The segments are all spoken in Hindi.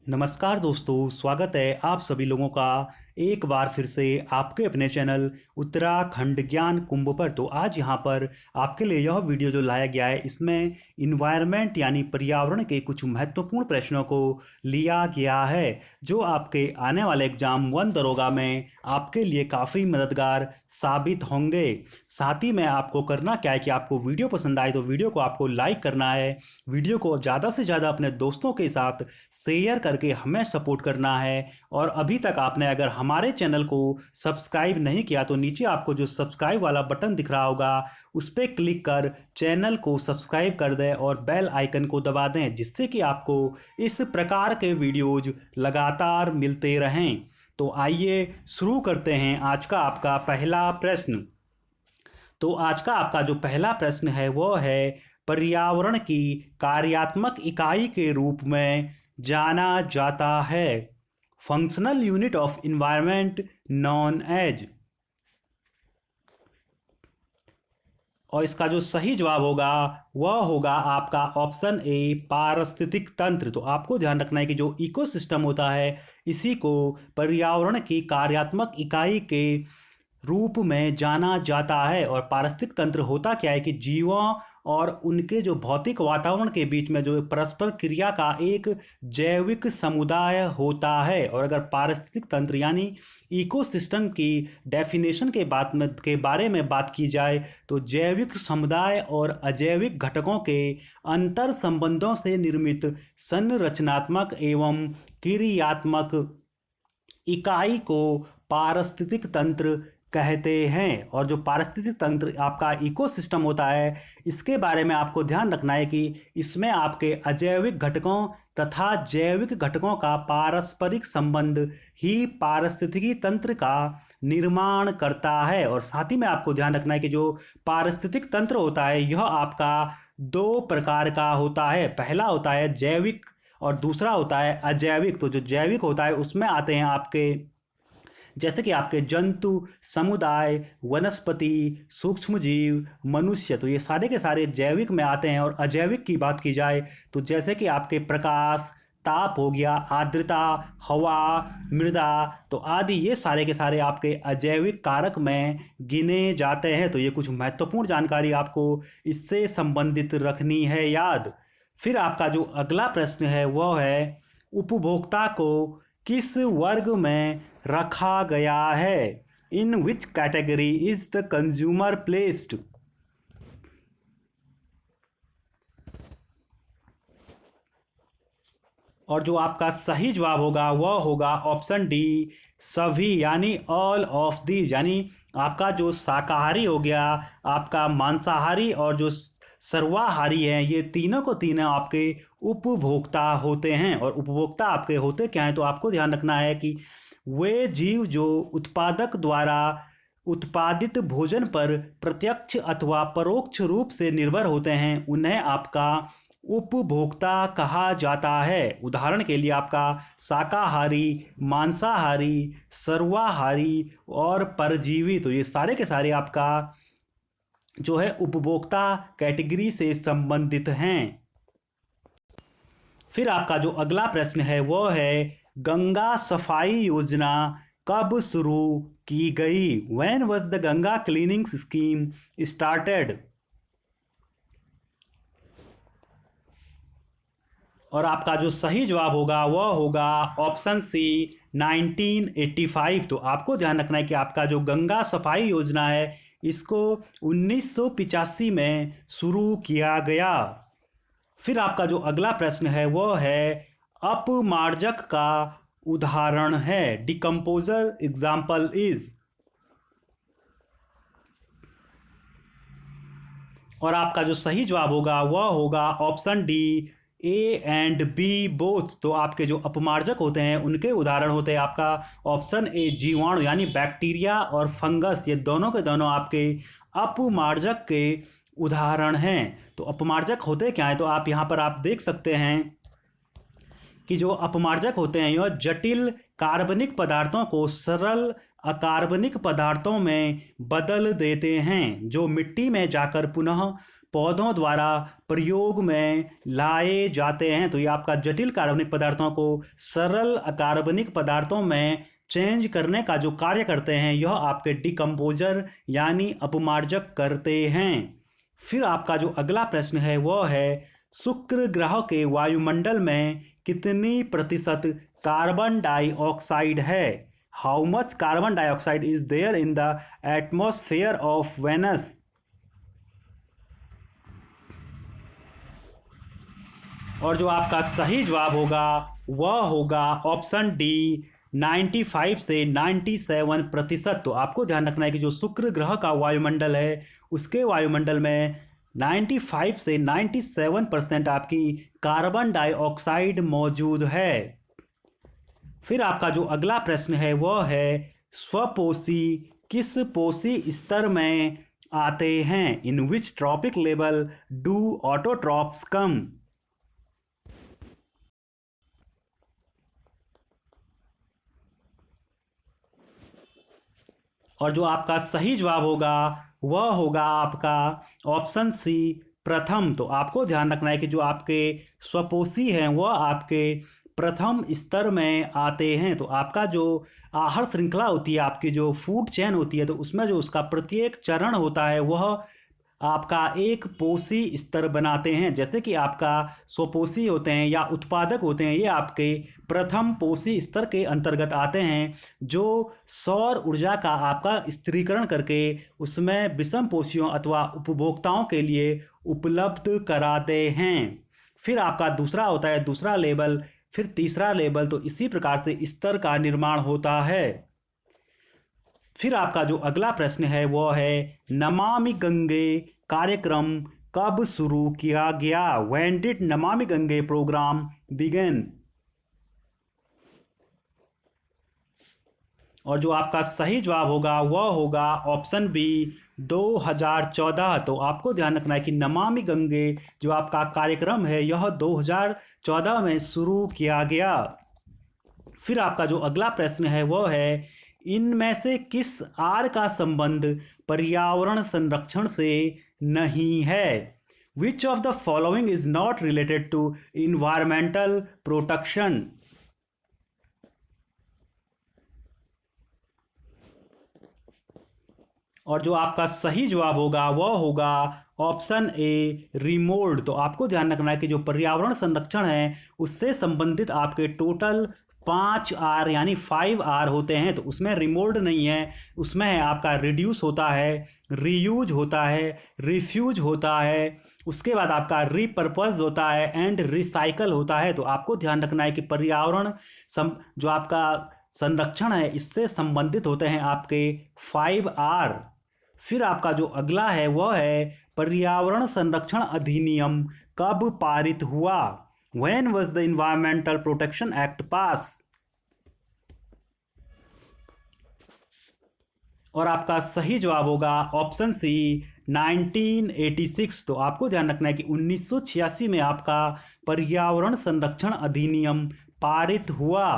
नमस्कार दोस्तों, स्वागत है आप सभी लोगों का एक बार फिर से आपके अपने चैनल उत्तराखंड ज्ञान कुंभ पर। तो आज यहाँ पर आपके लिए यह वीडियो जो लाया गया है, इसमें इन्वायरमेंट यानी पर्यावरण के कुछ महत्वपूर्ण प्रश्नों को लिया गया है, जो आपके आने वाले एग्जाम 1 दरोगा में आपके लिए काफ़ी मददगार साबित होंगे। साथ ही में आपको करना क्या है कि आपको वीडियो पसंद आए तो वीडियो को आपको लाइक करना है, वीडियो को ज़्यादा से ज़्यादा अपने दोस्तों के साथ शेयर करके हमें सपोर्ट करना है। और अभी तक आपने अगर हमारे चैनल को सब्सक्राइब नहीं किया तो नीचे आपको जो सब्सक्राइब वाला बटन दिख रहा होगा उस पर क्लिक कर चैनल को सब्सक्राइब कर दें और बेल आइकन को दबा दें, जिससे कि आपको इस प्रकार के वीडियोज लगातार मिलते रहें। तो आइए शुरू करते हैं आज का आपका पहला प्रश्न। तो आज का आपका जो पहला प्रश्न है वो है, पर्यावरण की कार्यात्मक इकाई के रूप में जाना जाता है। Functional unit of environment known. और इसका जो सही जवाब होगा वह होगा आपका ऑप्शन ए, पारिस्थितिक तंत्र। तो आपको ध्यान रखना है कि जो इकोसिस्टम होता है इसी को पर्यावरण की कार्यात्मक इकाई के रूप में जाना जाता है। और पारिस्थितिक तंत्र होता क्या है कि जीवों और उनके जो भौतिक वातावरण के बीच में जो परस्पर क्रिया का एक जैविक समुदाय होता है। और अगर पारिस्थितिक तंत्र यानी इकोसिस्टम की डेफिनेशन के बारे में बात की जाए तो जैविक समुदाय और अजैविक घटकों के अंतर संबंधों से निर्मित संरचनात्मक एवं क्रियात्मक इकाई को पारिस्थितिक तंत्र कहते हैं। और जो पारिस्थितिक तंत्र आपका इकोसिस्टम होता है इसके बारे में आपको ध्यान रखना है कि इसमें आपके अजैविक घटकों तथा जैविक घटकों का पारस्परिक संबंध ही पारिस्थितिकी तंत्र का निर्माण करता है। और साथ ही में आपको ध्यान रखना है कि जो पारिस्थितिक तंत्र होता है यह आपका 2 प्रकार का होता है। पहला होता है जैविक और दूसरा होता है अजैविक। तो जो जैविक होता है उसमें आते हैं आपके जैसे कि आपके जंतु समुदाय, वनस्पति, सूक्ष्म जीव, मनुष्य। तो ये सारे के सारे जैविक में आते हैं। और अजैविक की बात की जाए तो जैसे कि आपके प्रकाश, ताप हो गया, आर्द्रता, हवा, मृदा, तो आदि ये सारे के सारे आपके अजैविक कारक में गिने जाते हैं। तो ये कुछ महत्वपूर्ण जानकारी आपको इससे संबंधित रखनी है याद। फिर आपका जो अगला प्रश्न है वह है, उपभोक्ता को किस वर्ग में रखा गया है। In which category is the consumer placed. और जो आपका सही जवाब होगा वह होगा ऑप्शन डी, सभी यानी ऑल ऑफ दीज। यानी आपका जो शाकाहारी हो गया, आपका मांसाहारी और जो सर्वाहारी हैं, ये तीनों को तीनों आपके उपभोक्ता होते हैं। और उपभोक्ता आपके होते क्या हैं तो आपको ध्यान रखना है कि वे जीव जो उत्पादक द्वारा उत्पादित भोजन पर प्रत्यक्ष अथवा परोक्ष रूप से निर्भर होते हैं उन्हें आपका उपभोक्ता कहा जाता है। उदाहरण के लिए आपका शाकाहारी, मांसाहारी, सर्वाहारी और परजीवी, तो ये सारे के सारे आपका जो है उपभोक्ता कैटेगरी से संबंधित हैं। फिर आपका जो अगला प्रश्न है वो है, गंगा सफाई योजना कब शुरू की गई। When was the Ganga cleaning scheme started. और आपका जो सही जवाब होगा वह होगा ऑप्शन सी, 1985। तो आपको ध्यान रखना है कि आपका जो गंगा सफाई योजना है इसको 1985 में शुरू किया गया। फिर आपका जो अगला प्रश्न है वो है, अपमार्जक का उदाहरण है। Decomposer example is. और आपका जो सही जवाब होगा वह होगा option D, A and B both. तो आपके जो अपमार्जक होते हैं उनके उदाहरण होते हैं आपका ऑप्शन ए, जीवाणु यानी बैक्टीरिया और फंगस। ये दोनों के दोनों आपके अपमार्जक के उदाहरण हैं। तो अपमार्जक होते क्या हैं तो आप यहाँ पर आप देख सकते हैं कि जो अपमार्जक होते हैं यह जटिल कार्बनिक पदार्थों को सरल अकार्बनिक पदार्थों में बदल देते हैं, जो मिट्टी में जाकर पुनः पौधों द्वारा प्रयोग में लाए जाते हैं। तो ये आपका जटिल कार्बनिक पदार्थों को सरल अकार्बनिक पदार्थों में चेंज करने का जो कार्य करते हैं, यह आपके डिकम्पोजर यानी अपमार्जक करते हैं। फिर आपका जो अगला प्रश्न है वह है, शुक्र ग्रह के वायुमंडल में कितनी प्रतिशत कार्बन डाइऑक्साइड है? How much carbon dioxide is there in the atmosphere of Venus? और जो आपका सही जवाब होगा वह होगा ऑप्शन डी, 95 से 97%। तो आपको ध्यान रखना है कि जो शुक्र ग्रह का वायुमंडल है उसके वायुमंडल में 95 से 97% आपकी कार्बन डाइऑक्साइड मौजूद है। फिर आपका जो अगला प्रश्न है वह है, स्वपोषी किस पोषी स्तर में आते हैं? इन विच ट्रॉपिक लेवल डू ऑटोट्रॉप्स कम? और जो आपका सही जवाब होगा वह होगा आपका ऑप्शन सी, प्रथम। तो आपको ध्यान रखना है कि जो आपके स्वपोषी हैं वह आपके प्रथम स्तर में आते हैं। तो आपका जो आहार श्रृंखला होती है, आपकी जो फूड चेन होती है, तो उसमें जो उसका प्रत्येक चरण होता है वह आपका एक पोषी स्तर बनाते हैं। जैसे कि आपका स्वपोषी होते हैं या उत्पादक होते हैं, ये आपके प्रथम पोषी स्तर के अंतर्गत आते हैं, जो सौर ऊर्जा का आपका स्थिरीकरण करके उसमें विषम पोषियों अथवा उपभोक्ताओं के लिए उपलब्ध कराते हैं। फिर आपका दूसरा होता है दूसरा लेवल, फिर तीसरा लेवल। तो इसी प्रकार से स्तर का निर्माण होता है। फिर आपका जो अगला प्रश्न है वो है, नमामि गंगे कार्यक्रम कब शुरू किया गया? When did Namami Gange programme begin? और जो आपका सही जवाब होगा वह होगा ऑप्शन बी, 2014। तो आपको ध्यान रखना है कि नमामि गंगे जो आपका कार्यक्रम है यह 2014 में शुरू किया गया। फिर आपका जो अगला प्रश्न है वह है, इनमें से किस आर का संबंध पर्यावरण संरक्षण से नहीं है? Which of the following is not related to environmental protection? और जो आपका सही जवाब होगा वह होगा ऑप्शन ए, रिमोल्ड। तो आपको ध्यान रखना है कि जो पर्यावरण संरक्षण है उससे संबंधित आपके टोटल 5 आर यानी 5 आर होते हैं। तो उसमें रिमोल्ड नहीं है, उसमें है आपका रिड्यूस होता है, रीयूज होता है, रिफ्यूज होता है, उसके बाद आपका रीपर्पज होता है एंड रिसाइकल होता है। तो आपको ध्यान रखना है कि पर्यावरण जो आपका संरक्षण है इससे संबंधित होते हैं आपके 5 आर। फिर आपका जो अगला है वह है, पर्यावरण संरक्षण अधिनियम कब पारित हुआ? When was the Environmental Protection Act passed? और आपका सही जवाब होगा ऑप्शन सी, 1986। तो आपको ध्यान रखना है कि 1986 में आपका पर्यावरण संरक्षण अधिनियम पारित हुआ।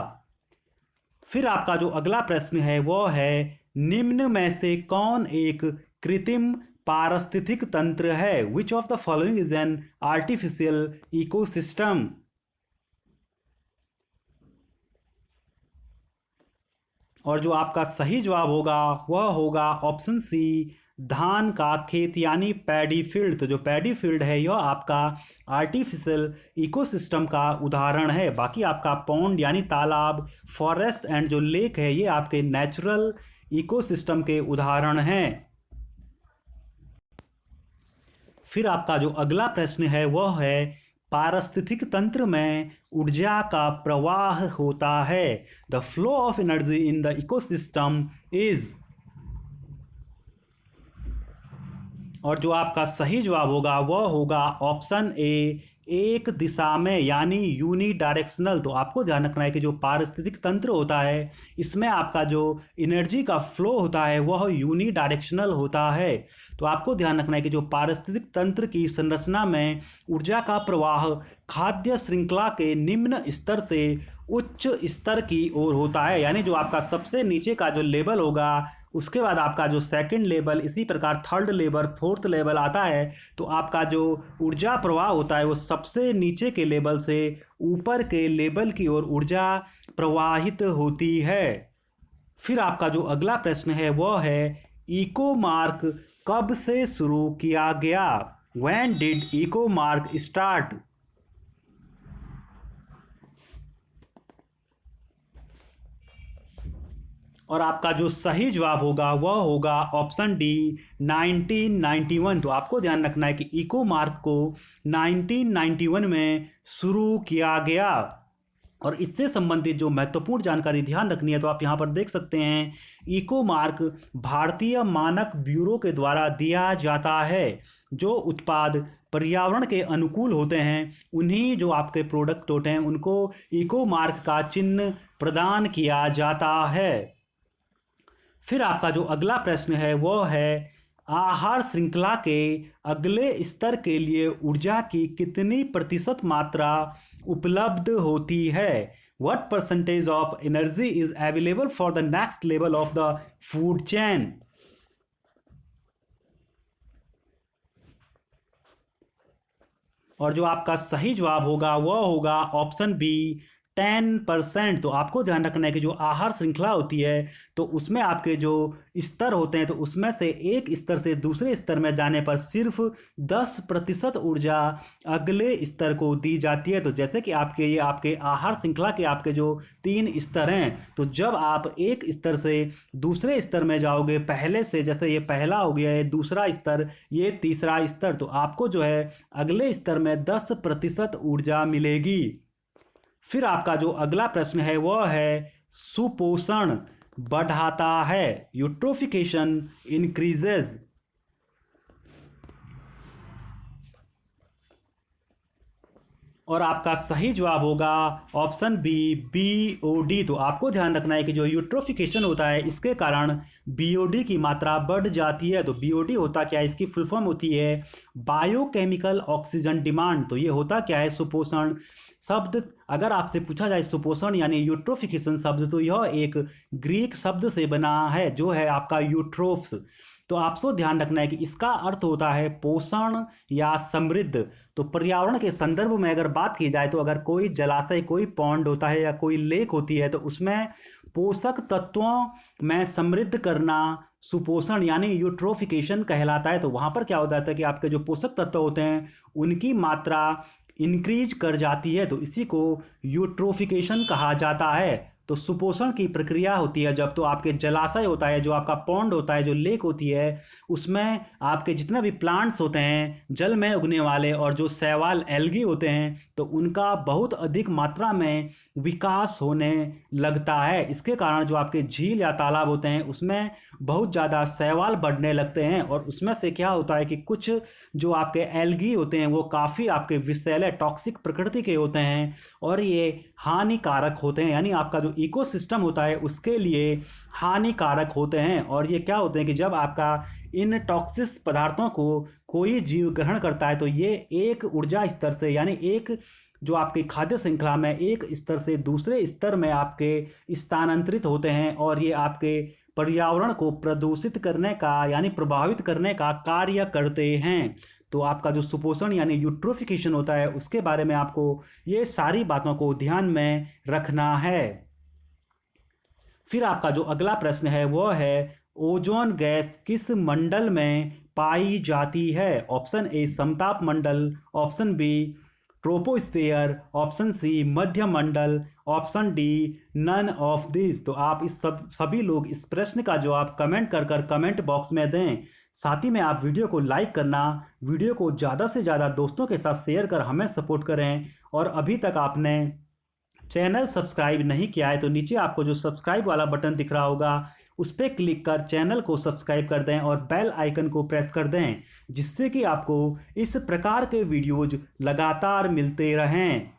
फिर आपका जो अगला प्रश्न है वह है, निम्न में से कौन एक कृत्रिम पारिस्थितिक तंत्र है? Which of the following is an artificial ecosystem? और जो आपका सही जवाब होगा वह होगा ऑप्शन सी, धान का खेत यानी पैडी फील्ड। तो जो पैडी फील्ड है यह आपका आर्टिफिशियल इकोसिस्टम का उदाहरण है। बाकी आपका पॉन्ड यानी तालाब, फॉरेस्ट एंड जो लेक है ये आपके नेचुरल इकोसिस्टम के उदाहरण हैं। फिर आपका जो अगला प्रश्न है वह है, पारिस्थितिक तंत्र में ऊर्जा का प्रवाह होता है। The flow of energy in the ecosystem is. और जो आपका सही जवाब होगा वह होगा ऑप्शन ए, एक दिशा में यानी यूनी डायरेक्शनल। तो आपको ध्यान रखना है कि जो पारिस्थितिक तंत्र होता है इसमें आपका जो एनर्जी का फ्लो होता है वह यूनी डायरेक्शनल होता है। तो आपको ध्यान रखना है कि जो पारिस्थितिक तंत्र की संरचना में ऊर्जा का प्रवाह खाद्य श्रृंखला के निम्न स्तर से उच्च स्तर की ओर होता है। यानी जो आपका सबसे नीचे का जो लेवल होगा उसके बाद आपका जो सेकंड लेवल, इसी प्रकार थर्ड लेवल, फोर्थ लेवल आता है, तो आपका जो ऊर्जा प्रवाह होता है वो सबसे नीचे के लेवल से ऊपर के लेवल की ओर ऊर्जा प्रवाहित होती है। फिर आपका जो अगला प्रश्न है वह है इको मार्क कब से शुरू किया गया? When did eco mark start? और आपका जो सही जवाब होगा वह होगा ऑप्शन डी 1991। तो आपको ध्यान रखना है कि इको मार्क को 1991 में शुरू किया गया। और इससे संबंधित जो महत्वपूर्ण जानकारी ध्यान रखनी है तो आप यहाँ पर देख सकते हैं, इको मार्क भारतीय मानक ब्यूरो के द्वारा दिया जाता है। जो उत्पाद पर्यावरण के अनुकूल होते हैं उन्हीं जो आपके प्रोडक्ट होते हैं उनको इको मार्क का चिन्ह प्रदान किया जाता है। फिर आपका जो अगला प्रश्न है वह है आहार श्रृंखला के अगले स्तर के लिए ऊर्जा की कितनी प्रतिशत मात्रा उपलब्ध होती है? What percentage of energy is available for the next level of the food chain? और जो आपका सही जवाब होगा वह होगा ऑप्शन बी 10%। तो आपको ध्यान रखना है कि जो आहार श्रृंखला होती है तो उसमें आपके जो स्तर होते हैं तो उसमें से एक स्तर से दूसरे स्तर में जाने पर सिर्फ 10% ऊर्जा अगले स्तर को दी जाती है। तो जैसे कि ये आपके आहार श्रृंखला के आपके जो 3 स्तर हैं, तो जब आप एक स्तर से दूसरे स्तर में जाओगे, पहले से जैसे ये पहला हो गया है, दूसरा स्तर, ये तीसरा स्तर, तो आपको जो है अगले स्तर में 10% ऊर्जा मिलेगी। फिर आपका जो अगला प्रश्न है वह है सुपोषण बढ़ाता है, यूट्रोफिकेशन इंक्रीजेज। और आपका सही जवाब होगा ऑप्शन बी बीओडी। तो आपको ध्यान रखना है कि जो यूट्रोफिकेशन होता है इसके कारण बीओडी की मात्रा बढ़ जाती है। तो बीओडी होता क्या है, इसकी फुल फॉर्म होती है बायोकेमिकल ऑक्सीजन डिमांड। तो ये होता क्या है, सुपोषण शब्द अगर आपसे पूछा जाए सुपोषण यानी यूट्रोफिकेशन शब्द, तो यह एक ग्रीक शब्द से बना है जो है आपका यूट्रोप्स। तो आपको ध्यान रखना है कि इसका अर्थ होता है पोषण या समृद्ध। तो पर्यावरण के संदर्भ में अगर बात की जाए तो अगर कोई जलाशय, कोई पॉन्ड होता है या कोई लेक होती है तो उसमें पोषक तत्वों में समृद्ध करना सुपोषण यानी यूट्रोफिकेशन कहलाता है। तो वहाँ पर क्या होता है कि आपके जो पोषक तत्व होते हैं उनकी मात्रा इंक्रीज कर जाती है, तो इसी को यूट्रोफिकेशन कहा जाता है। तो सुपोषण की प्रक्रिया होती है जब तो आपके जलाशय होता है, जो आपका पॉन्ड होता है, जो लेक होती है, उसमें आपके जितने भी प्लांट्स होते हैं जल में उगने वाले और जो शैवाल एल्गी होते हैं तो उनका बहुत अधिक मात्रा में विकास होने लगता है। इसके कारण जो आपके झील या तालाब होते हैं उसमें बहुत ज़्यादा शैवाल बढ़ने लगते हैं और उसमें से क्या होता है कि कुछ जो आपके एल्गी होते हैं वो काफ़ी आपके विषैले टॉक्सिक प्रकृति के होते हैं और ये हानिकारक होते हैं, यानी आपका जो इकोसिस्टम होता है उसके लिए हानिकारक होते हैं। और ये क्या होते हैं कि जब आपका इन टॉक्सिक पदार्थों को कोई जीव ग्रहण करता है तो ये एक ऊर्जा स्तर से यानी एक जो आपकी खाद्य श्रृंखला में एक स्तर से दूसरे स्तर में आपके स्थानांतरित होते हैं और ये आपके पर्यावरण को प्रदूषित करने का यानी प्रभावित करने का कार्य करते हैं। तो आपका जो सुपोषण यानी यूट्रोफिकेशन होता है उसके बारे में आपको ये सारी बातों को ध्यान में रखना है। फिर आपका जो अगला प्रश्न है वह है ओजोन गैस किस मंडल में पाई जाती है? ऑप्शन ए समताप मंडल, option B troposphere, option C मध्य मंडल, option D none of this. तो आप इस सभी लोग इस प्रश्न का जवाब कमेंट कर कमेंट बॉक्स में दें। साथ ही में आप वीडियो को लाइक करना, वीडियो को ज़्यादा से ज़्यादा दोस्तों के साथ शेयर कर हमें सपोर्ट करें। और अभी तक आपने चैनल सब्सक्राइब नहीं किया है तो नीचे आपको जो सब्सक्राइब वाला बटन दिख रहा होगा उस पर क्लिक कर चैनल को सब्सक्राइब कर दें और बेल आइकन को प्रेस कर दें, जिससे कि आपको इस प्रकार के वीडियोज लगातार मिलते रहें।